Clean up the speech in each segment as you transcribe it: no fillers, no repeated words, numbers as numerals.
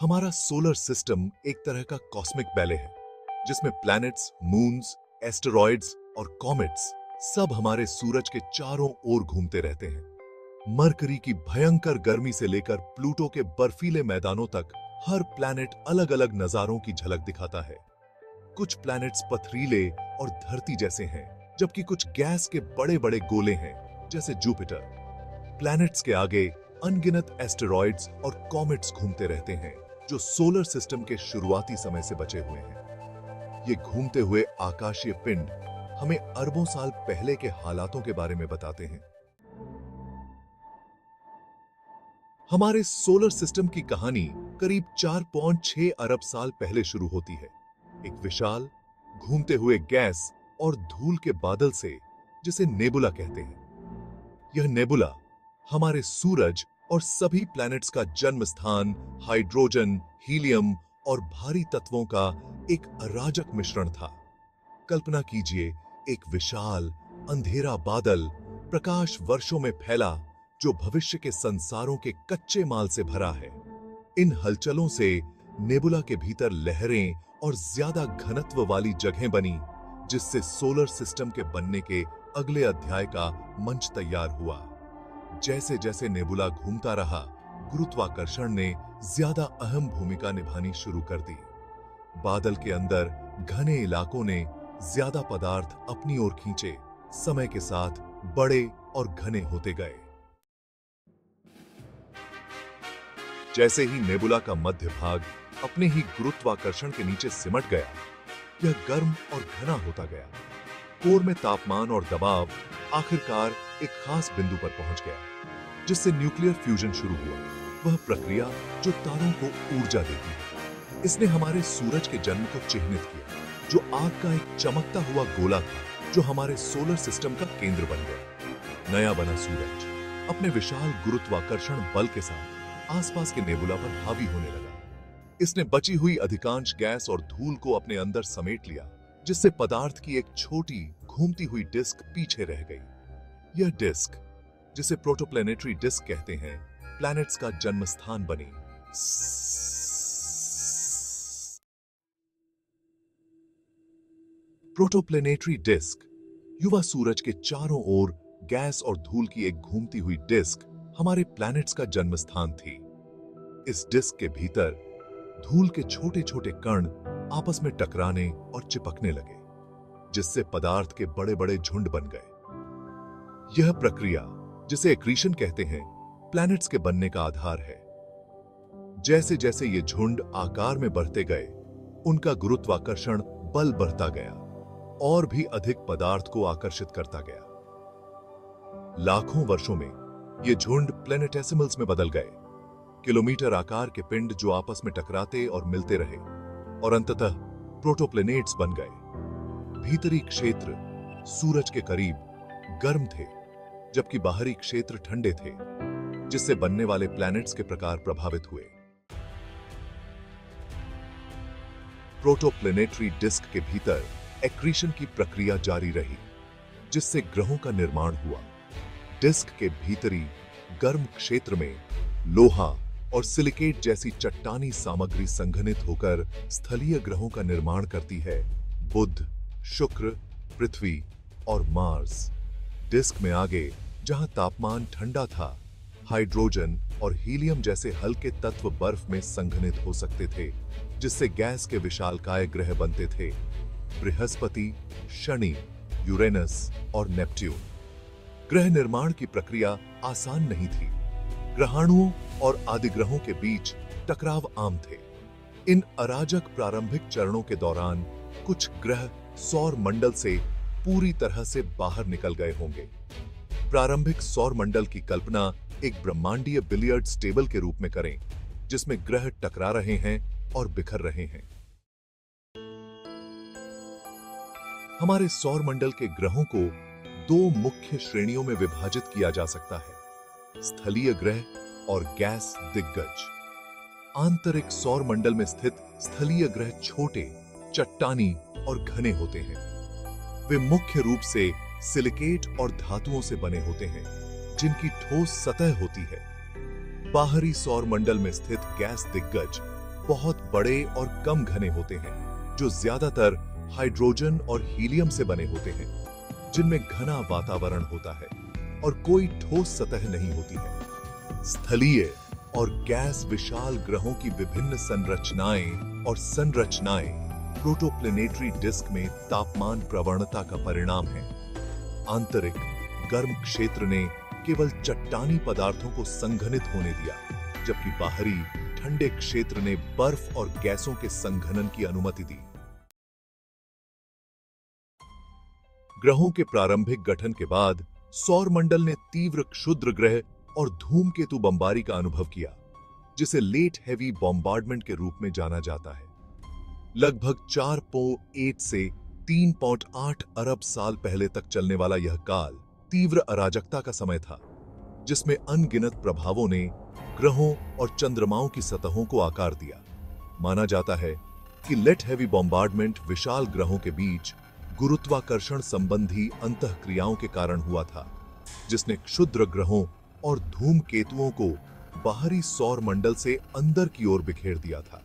हमारा solar system एक तरह का कॉस्मिक बैले है जिसमें प्लैनेट्स, मून्स, एस्टेरॉइड्स और कॉमेट्स सब हमारे सूरज के चारों ओर घूमते रहते हैं। मरकरी की भयंकर गर्मी से लेकर प्लूटो के बर्फीले मैदानों तक हर प्लैनेट अलग-अलग नजारों की झलक दिखाता है। कुछ प्लैनेट्स पथरीले और धरती जैसे हैं, जबकि कुछ गैस के बड़े-बड़े गोले हैं, जैसे जुपिटर। प्लैनेट्स के आगे अनगिनत एस्टेरॉइड्स और कॉमेट्स घूमते रहते हैं, जो सोलर सिस्टम के शुरुआती समय से बचे हुए हैं। ये घूमते हुए आकाशीय पिंड हमें अरबों साल पहले के हालातों के बारे में बताते हैं। हमारे सोलर सिस्टम की कहानी करीब 4.6 अरब साल पहले शुरू होती है, एक विशाल घूमते हुए गैस और धूल के बादल से, जिसे नेबुला कहते हैं। यह नेबुला हमारे सूरज और सभी प्लैनेट्स का जन्म स्थान, हाइड्रोजन, हीलियम और भारी तत्वों का एक अराजक मिश्रण था। कल्पना कीजिए, एक विशाल अंधेरा बादल प्रकाश वर्षों में फैला, जो भविष्य के संसारों के कच्चे माल से भरा है। इन हलचलों से नेबुला के भीतर लहरें और ज्यादा घनत्व वाली जगहें बनी, जिससे सोलर सिस्टम के बनने के अगले अध्याय का मंच तैयार हुआ। जैसे जैसे नेबुला घूमता रहा, गुरुत्वाकर्षण ने ज्यादा अहम भूमिका निभानी शुरू कर दी। बादल के अंदर घने इलाकों ने ज्यादा पदार्थ अपनी ओर खींचे, समय के साथ बड़े और घने होते गए। जैसे ही नेबुला का मध्य भाग अपने ही गुरुत्वाकर्षण के नीचे सिमट गया, यह गर्म और घना होता गया। कोर में तापमान और दबाव आखिरकार एक खास बिंदु पर पहुंच गया, जिससे न्यूक्लियर फ्यूजन शुरू हुआ, वह प्रक्रिया जो तारों को ऊर्जा देती है। इसने हमारे सूरज के जन्म को चिह्नित किया, जो आग का एक चमकता हुआ गोला था, जो हमारे सोलर सिस्टम का केंद्र बन गया। नया बना सूरज अपने विशाल गुरुत्वाकर्षण बल के साथ आसपास के नेबुला पर हावी होने लगा। इसने बची हुई अधिकांश गैस और धूल को अपने अंदर समेट लिया, जिससे पदार्थ की एक छोटी घूमती हुई डिस्क पीछे रह गई। यह डिस्क, जिसे प्रोटोप्लैनेटरी डिस्क कहते हैं, प्लैनेट्स का जन्म स्थान बनी। प्रोटोप्लैनेटरी डिस्क, युवा सूरज के चारों ओर गैस और धूल की एक घूमती हुई डिस्क, हमारे प्लैनेट्स का जन्म स्थान थी। इस डिस्क के भीतर धूल के छोटे छोटे कण आपस में टकराने और चिपकने लगे, जिससे पदार्थ के बड़े बड़े झुंड बन गए। यह प्रक्रिया, जिसे एक्रीशन कहते हैं, प्लैनेट्स के बनने का आधार है। जैसे जैसे ये झुंड आकार में बढ़ते गए, उनका गुरुत्वाकर्षण बल बढ़ता गया और भी अधिक पदार्थ को आकर्षित करता गया। लाखों वर्षों में ये झुंड प्लैनेटेसिमल्स में बदल गए, किलोमीटर आकार के पिंड जो आपस में टकराते और मिलते रहे, और अंततः प्रोटोप्लैनेट्स बन गए। भीतरी क्षेत्र सूरज के करीब गर्म थे, जबकि बाहरी क्षेत्र ठंडे थे, जिससे बनने वाले प्लैनेट्स के प्रकार प्रभावित हुए। प्रोटोप्लैनेटरी डिस्क के भीतर एक्रीशन की प्रक्रिया जारी रही, जिससे ग्रहों का निर्माण हुआ। डिस्क के भीतरी गर्म क्षेत्र में लोहा और सिलिकेट जैसी चट्टानी सामग्री संघनित होकर स्थलीय ग्रहों का निर्माण करती है। बुध, शुक्र, पृथ्वी और मार्स। डिस्क में आगे, जहां तापमान ठंडा था, हाइड्रोजन और हीलियम जैसे हल्के तत्व बर्फ में संघनित हो सकते थे, जिससे गैस के विशालकाय ग्रह बनते थे। बृहस्पति, शनि, यूरेनस और नेपट्यून। ग्रह निर्माण की प्रक्रिया आसान नहीं थी। ग्रहाणुओं और आदिग्रहों के बीच टकराव आम थे। इन अराजक प्रारंभिक चरणों के दौरान कुछ ग्रह सौर मंडल से पूरी तरह से बाहर निकल गए होंगे। प्रारंभिक सौर मंडल की कल्पना एक ब्रह्मांडीय बिलियर्ड्स टेबल के रूप में करें, जिसमें ग्रह टकरा रहे हैं और बिखर रहे हैं। हमारे सौर मंडल के ग्रहों को दो मुख्य श्रेणियों में विभाजित किया जा सकता है: स्थलीय ग्रह और गैस दिग्गज। आंतरिक सौर मंडल में स्थित स्थलीय ग्रह छोटे, चट्टानी और घने होते हैं। वे मुख्य रूप से सिलिकेट और धातुओं से बने होते हैं, जिनकी ठोस सतह होती है। बाहरी सौर मंडल में स्थित गैस दिग्गज बहुत बड़े और कम घने होते हैं, जो ज्यादातर हाइड्रोजन और हीलियम से बने होते हैं, जिनमें घना वातावरण होता है और कोई ठोस सतह नहीं होती है। स्थलीय और गैस विशाल ग्रहों की विभिन्न संरचनाएं और संरचनाएं प्रोटोप्लेनेटरी डिस्क में तापमान प्रवणता का परिणाम है। आंतरिक गर्म क्षेत्र ने केवल चट्टानी पदार्थों को संघनित होने दिया, जबकि बाहरी ठंडे क्षेत्र ने बर्फ और गैसों के संघनन की अनुमति दी। ग्रहों के प्रारंभिक गठन के बाद सौरमंडल ने तीव्र क्षुद्र ग्रह और धूमकेतु बमबारी का अनुभव किया, जिसे लेट हेवी बॉम्बार्डमेंट के रूप में जाना जाता है। लगभग 4.8 से 3.8 अरब साल पहले तक चलने वाला यह काल तीव्र अराजकता का समय था, जिसमें अनगिनत प्रभावों ने ग्रहों और चंद्रमाओं की सतहों को आकार दिया। माना जाता है कि लेट हेवी बॉम्बार्डमेंट विशाल ग्रहों के बीच गुरुत्वाकर्षण संबंधी अंतःक्रियाओं के कारण हुआ था, जिसने क्षुद्र ग्रहों और धूमकेतुओं को बाहरी सौर मंडल से अंदर की ओर बिखेर दिया था।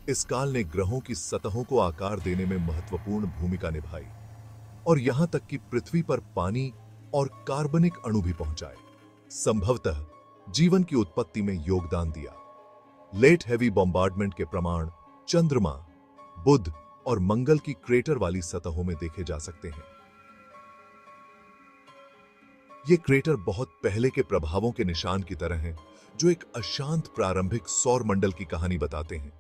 इस काल ने ग्रहों की सतहों को आकार देने में महत्वपूर्ण भूमिका निभाई और यहां तक कि पृथ्वी पर पानी और कार्बनिक अणु भी पहुंचाए, संभवतः जीवन की उत्पत्ति में योगदान दिया। लेट हेवी बॉम्बार्डमेंट के प्रमाण चंद्रमा, बुध और मंगल की क्रेटर वाली सतहों में देखे जा सकते हैं। ये क्रेटर बहुत पहले के प्रभावों के निशान की तरह हैं, जो एक अशांत प्रारंभिक सौर मंडल की कहानी बताते हैं।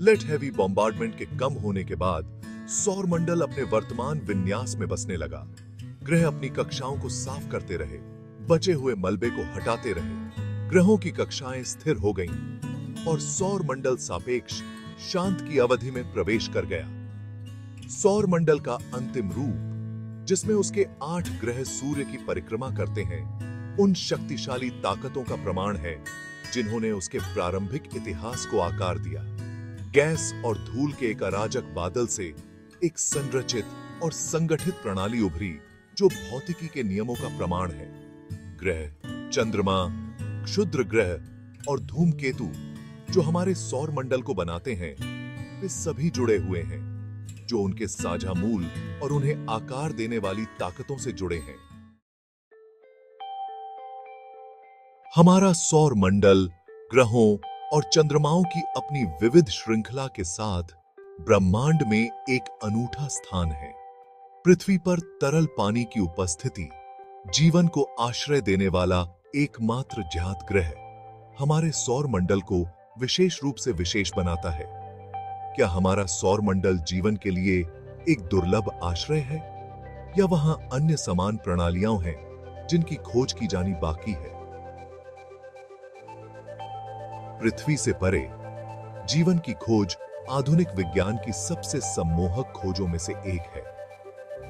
लेट हेवी बॉम्बार्डमेंट के कम होने के बाद सौर मंडल अपने वर्तमान विन्यास में बसने लगा। ग्रह अपनी कक्षाओं को साफ करते रहे, बचे हुए मलबे को हटाते रहे, ग्रहों की कक्षाएं स्थिर हो गईं और सौर मंडल सापेक्ष शांत की अवधि में प्रवेश कर गया। सौर मंडल का अंतिम रूप, जिसमें उसके 8 ग्रह सूर्य की परिक्रमा करते हैं, उन शक्तिशाली ताकतों का प्रमाण है जिन्होंने उसके प्रारंभिक इतिहास को आकार दिया। गैस और धूल के एक अराजक बादल से एक संरचित और संगठित प्रणाली उभरी, जो भौतिकी के नियमों का प्रमाण है। ग्रह, चंद्रमा, क्षुद्र ग्रह और धूमकेतु, जो हमारे सौर मंडल को बनाते हैं, वे सभी जुड़े हुए हैं, जो उनके साझा मूल और उन्हें आकार देने वाली ताकतों से जुड़े हैं। हमारा सौर मंडल ग्रहों और चंद्रमाओं की अपनी विविध श्रृंखला के साथ ब्रह्मांड में एक अनूठा स्थान है। पृथ्वी पर तरल पानी की उपस्थिति जीवन को आश्रय देने वाला एकमात्र ज्ञात ग्रह हमारे सौर मंडल को विशेष रूप से विशेष बनाता है। क्या हमारा सौर मंडल जीवन के लिए एक दुर्लभ आश्रय है, या वहां अन्य समान प्रणालियां हैं जिनकी खोज की जानी बाकी है? पृथ्वी से परे जीवन की खोज आधुनिक विज्ञान की सबसे सम्मोहक खोजों में से एक है।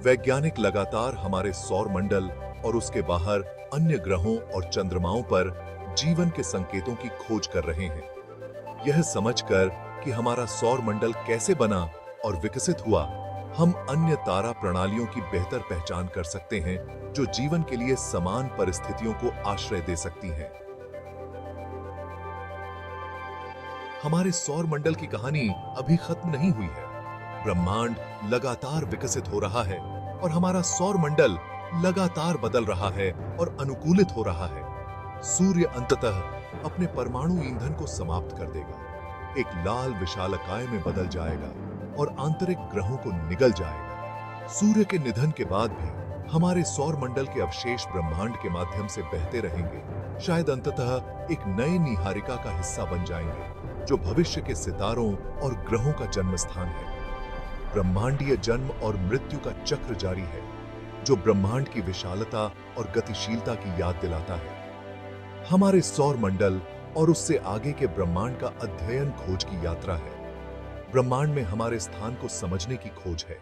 वैज्ञानिक लगातार हमारे सौर मंडल और उसके बाहर अन्य ग्रहों और चंद्रमाओं पर जीवन के संकेतों की खोज कर रहे हैं। यह समझकर कि हमारा सौर मंडल कैसे बना और विकसित हुआ, हम अन्य तारा प्रणालियों की बेहतर पहचान कर सकते हैं, जो जीवन के लिए समान परिस्थितियों को आश्रय दे सकती हैं। हमारे सौर मंडल की कहानी अभी खत्म नहीं हुई है। ब्रह्मांड लगातार विकसित हो रहा है और हमारा सौर मंडल लगातार बदल रहा है और अनुकूलित हो रहा है। सूर्य अंततः अपने परमाणु ईंधन को समाप्त कर देगा, एक लाल विशालकाय में बदल जाएगा और आंतरिक ग्रहों को निगल जाएगा। सूर्य के निधन के बाद भी हमारे सौर मंडल के अवशेष ब्रह्मांड के माध्यम से बहते रहेंगे, शायद अंततः एक नए नीहारिका का हिस्सा बन जाएंगे, जो भविष्य के सितारों और ग्रहों का जन्म स्थान है। ब्रह्मांडीय जन्म और मृत्यु का चक्र जारी है, जो ब्रह्मांड की विशालता और गतिशीलता की याद दिलाता है। हमारे सौर मंडल और उससे आगे के ब्रह्मांड का अध्ययन खोज की यात्रा है। ब्रह्मांड में हमारे स्थान को समझने की खोज है।